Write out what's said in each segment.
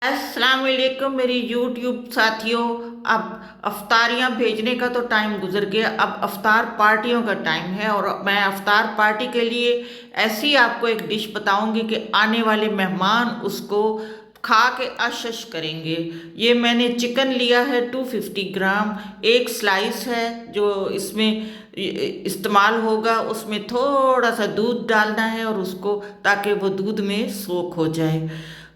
अस्सलाम वालेकुम मेरी यूट्यूब साथियों। अब अफ्तारियाँ भेजने का तो टाइम गुजर गया, अब अफ्तार पार्टियों का टाइम है। और मैं अफ्तार पार्टी के लिए ऐसी आपको एक डिश बताऊंगी कि आने वाले मेहमान उसको खा के आशश करेंगे। ये मैंने चिकन लिया है 250 ग्राम, एक स्लाइस है जो इसमें इस्तेमाल होगा। उसमें थोड़ा सा दूध डालना है और उसको, ताकि वो दूध में सोख हो जाए।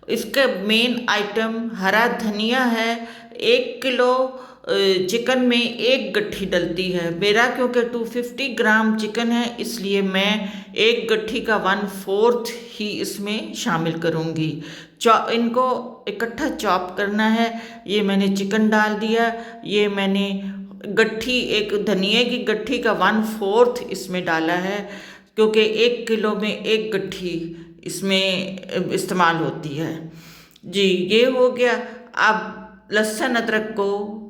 इसका मेन आइटम हरा धनिया है। 1 किलो चिकन में एक गट्ठी डलती है। मेरा क्योंकि 250 ग्राम चिकन है, इसलिए मैं एक गट्ठी का 1/4 ही इसमें शामिल करूँगी। इनको इकट्ठा चॉप करना है। ये मैंने चिकन डाल दिया। ये मैंने गट्ठी, एक धनिए की गट्ठी का 1/4 इसमें डाला है, क्योंकि 1 किलो में एक गट्ठी इसमें इस्तेमाल होती है। जी, ये हो गया। अब लहसुन अदरक को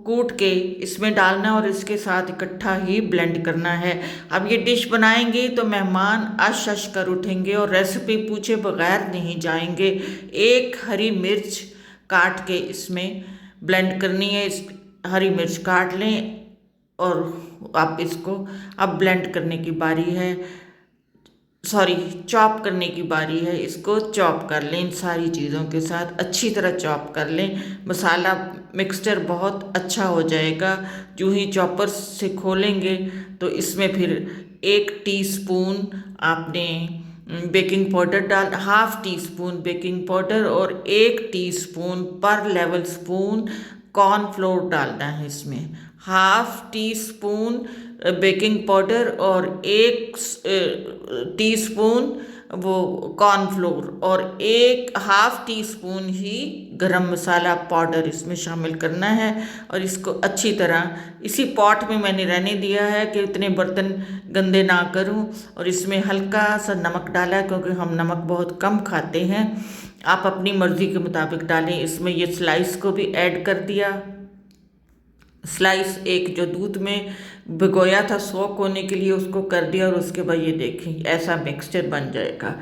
कूट के इसमें डालना और इसके साथ इकट्ठा ही ब्लेंड करना है। अब ये डिश बनाएंगे तो मेहमान अश अश कर उठेंगे और रेसिपी पूछे बगैर नहीं जाएंगे। एक हरी मिर्च काट के इसमें ब्लेंड करनी है। इस हरी मिर्च काट लें और आप इसको, अब ब्लेंड करने की बारी है, सॉरी चॉप करने की बारी है। इसको चॉप कर लें, इन सारी चीज़ों के साथ अच्छी तरह चॉप कर लें। मसाला मिक्सचर बहुत अच्छा हो जाएगा। जो ही चॉपर से खोलेंगे तो इसमें फिर 1 टीस्पून आपने बेकिंग पाउडर डाल, 1/2 टीस्पून बेकिंग पाउडर और 1 टीस्पून पर लेवल स्पून कॉर्नफ्लोर डालना है इसमें। 1/2 टीस्पून बेकिंग पाउडर और 1 टीस्पून वो कॉर्नफ्लोर और 1/2 टीस्पून ही गरम मसाला पाउडर इसमें शामिल करना है। और इसको अच्छी तरह इसी पॉट में मैंने रहने दिया है कि इतने बर्तन गंदे ना करूं। और इसमें हल्का सा नमक डाला है, क्योंकि हम नमक बहुत कम खाते हैं। आप अपनी मर्ज़ी के मुताबिक डालें। इसमें ये स्लाइस को भी ऐड कर दिया। स्लाइस एक जो दूध में भिगोया था सोक होने के लिए, उसको कर दिया। और उसके बाद ये देखें ऐसा मिक्सचर बन जाएगा।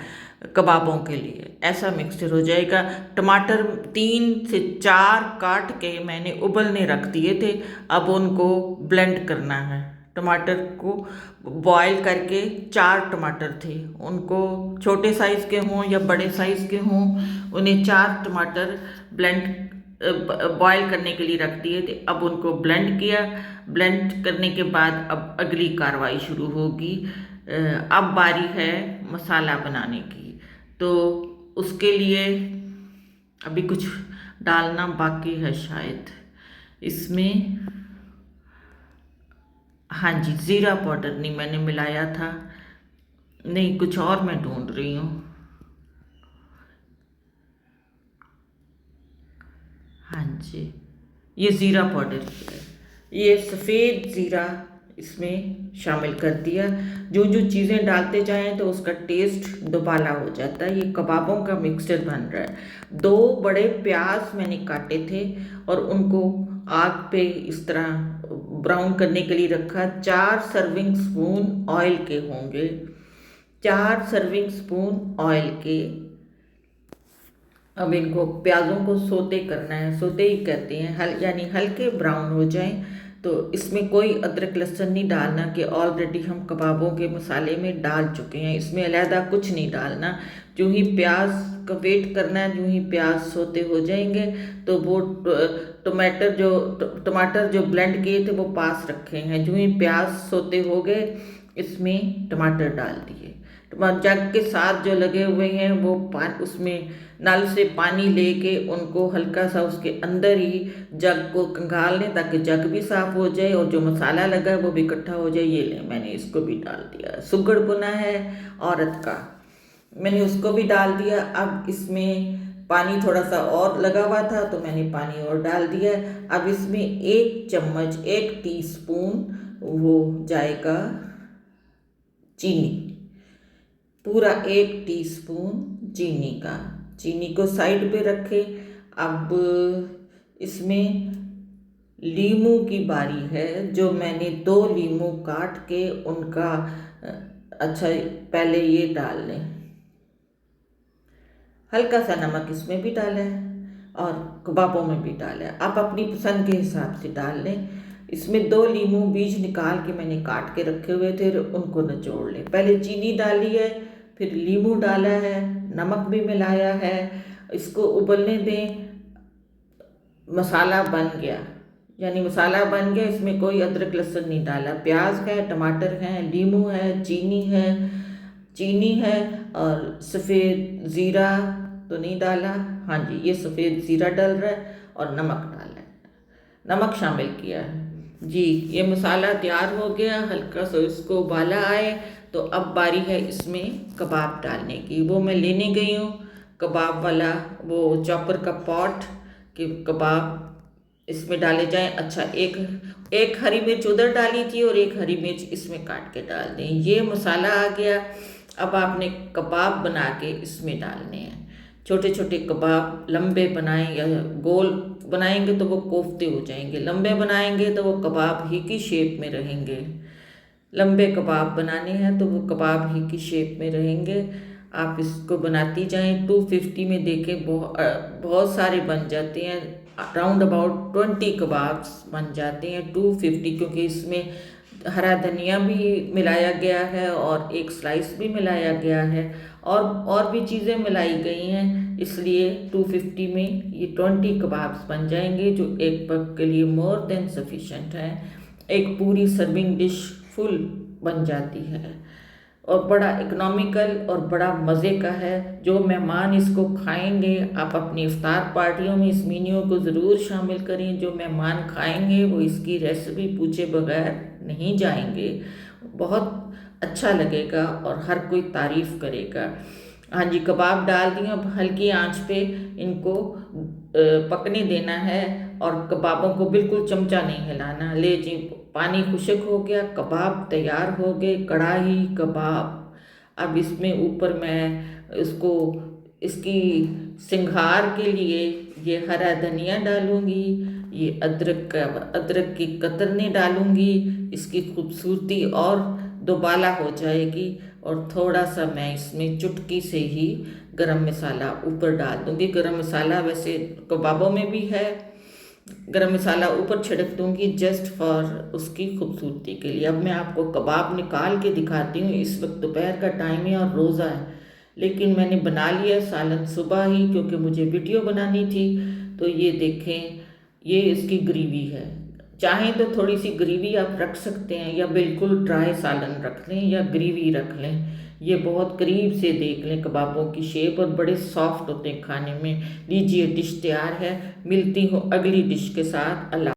कबाबों के लिए ऐसा मिक्सचर हो जाएगा। टमाटर 3 से 4 काट के मैंने उबलने रख दिए थे। अब उनको ब्लेंड करना है। टमाटर को बॉईल करके 4 टमाटर थे, उनको छोटे साइज़ के हों या बड़े साइज़ के हों, उन्हें 4 टमाटर ब्लेंड बॉईल करने के लिए रख दिए थे। अब उनको ब्लेंड किया। ब्लेंड करने के बाद अब अगली कार्रवाई शुरू होगी। अब बारी है मसाला बनाने की। तो उसके लिए अभी कुछ डालना बाकी है शायद इसमें। हाँ जी, ज़ीरा पाउडर नहीं मैंने मिलाया था, नहीं कुछ और मैं ढूंढ रही हूँ। हाँ जी, ये ज़ीरा पाउडर है, ये सफ़ेद ज़ीरा इसमें शामिल कर दिया। जो जो चीज़ें डालते जाएं तो उसका टेस्ट दोबाला हो जाता है। ये कबाबों का मिक्सचर बन रहा है। 2 बड़े प्याज मैंने काटे थे और उनको आग पे इस तरह ब्राउन करने के लिए रखा। 4 सर्विंग स्पून ऑयल के होंगे, 4 सर्विंग स्पून ऑयल के। अब इनको प्याज़ों को सोते करना है, सोते ही कहते हैं, यानी हल्के ब्राउन हो जाएं। तो इसमें कोई अदरक लहसुन नहीं डालना कि ऑलरेडी हम कबाबों के मसाले में डाल चुके हैं, इसमें अलहदा कुछ नहीं डालना। जो ही प्याज का वेट करना है, जो ही प्याज सोते हो जाएंगे तो वो टमाटर जो ब्लेंड किए थे वो पास रखे हैं। जो ही प्याज सोते हो गए, इसमें टमाटर डाल दिए। जग के साथ जो लगे हुए हैं वो उसमें नल से पानी लेके उनको हल्का सा उसके अंदर ही जग को खंगाल लें, ताकि जग भी साफ हो जाए और जो मसाला लगा है वो भी इकट्ठा हो जाए। ये लें, मैंने इसको भी डाल दिया। सुगड़ बुना है औरत का, मैंने उसको भी डाल दिया। अब इसमें पानी थोड़ा सा और लगा हुआ था तो मैंने पानी और डाल दिया। अब इसमें 1 चम्मच, 1 टीस्पून वो जाएगा चीनी, पूरा 1 टीस्पून चीनी का। चीनी को साइड पे रखें। अब इसमें लीमू की बारी है। जो मैंने 2 लीमू काट के उनका अच्छा, पहले ये डाल लें। हल्का सा नमक इसमें भी डाला है और कबाबों में भी डाला है। आप अपनी पसंद के हिसाब से डाल लें। इसमें 2 लीमू बीज निकाल के मैंने काट के रखे हुए थे, उनको निचोड़ लें। पहले चीनी डाली है, फिर लीमू डाला है, नमक भी मिलाया है, इसको उबलने दें। मसाला बन गया, यानी मसाला बन गया, इसमें कोई अदरक लहसुन नहीं डाला। प्याज है, टमाटर है, लीमू है, चीनी है और सफ़ेद ज़ीरा तो नहीं डाला, हाँ जी ये सफ़ेद ज़ीरा डल रहा है, और नमक डाला है, नमक शामिल किया है जी। ये मसाला तैयार हो गया, हल्का सा इसको उबाला आए तो अब बारी है इसमें कबाब डालने की। वो मैं लेने गई हूँ कबाब वाला वो चॉपर का पॉट, कि कबाब इसमें डाले जाएं। अच्छा, एक हरी मिर्च उधर डाली थी और एक हरी मिर्च इसमें काट के डाल दें। ये मसाला आ गया। अब आपने कबाब बना के इसमें डालने हैं। छोटे छोटे कबाब लंबे बनाएं, या गोल बनाएंगे तो वो कोफ्ते हो जाएंगे, लंबे बनाएंगे तो वो कबाब ही की शेप में रहेंगे। लंबे कबाब बनाने हैं तो वो कबाब ही की शेप में रहेंगे। आप इसको बनाती जाएं। 250 में देखें बहुत सारे बन जाते हैं, राउंड अबाउट 20 कबाब्स बन जाते हैं 250, क्योंकि इसमें हरा धनिया भी मिलाया गया है और एक स्लाइस भी मिलाया गया है, और भी चीज़ें मिलाई गई हैं, इसलिए 250 में ये 20 कबाब्स बन जाएंगे, जो एक पग के लिए मोर देन सफिशेंट है। एक पूरी सर्विंग डिश फुल बन जाती है और बड़ा इकोनॉमिकल और बड़ा मज़े का है। जो मेहमान इसको खाएंगे, आप अपनी इफ्तार पार्टियों में इस मेन्यू को ज़रूर शामिल करें। जो मेहमान खाएंगे वो इसकी रेसिपी पूछे बगैर नहीं जाएंगे। बहुत अच्छा लगेगा और हर कोई तारीफ़ करेगा। हाँ जी, कबाब डाल दिए, अब हल्की आंच पे इनको पकने देना है, और कबाबों को बिल्कुल चमचा नहीं हिलाना। ले जी, पानी खुश्क हो गया, कबाब तैयार हो गए, कढ़ाई कबाब। अब इसमें ऊपर मैं इसको इसकी सिंगार के लिए ये हरा धनिया डालूंगी, ये अदरक की कतरनी डालूंगी, इसकी खूबसूरती और दोबाला हो जाएगी। और थोड़ा सा मैं इसमें चुटकी से ही गरम मसाला ऊपर डाल दूंगी। गरम मसाला वैसे कबाबों में भी है, गरम मसाला ऊपर छिड़क दूंगी जस्ट फॉर उसकी खूबसूरती के लिए। अब मैं आपको कबाब निकाल के दिखाती हूँ। इस वक्त दोपहर का टाइम है और रोज़ा है, लेकिन मैंने बना लिया सालन सुबह ही, क्योंकि मुझे वीडियो बनानी थी। तो ये देखें, ये इसकी ग्रेवी है। चाहें तो थोड़ी सी ग्रेवी आप रख सकते हैं, या बिल्कुल ड्राई सालन रख लें, या ग्रेवी रख लें। ये बहुत करीब से देख लें कबाबों की शेप, और बड़े सॉफ्ट होते हैं खाने में। लीजिए, डिश तैयार है। मिलती हूँ अगली डिश के साथ। अल्लाह।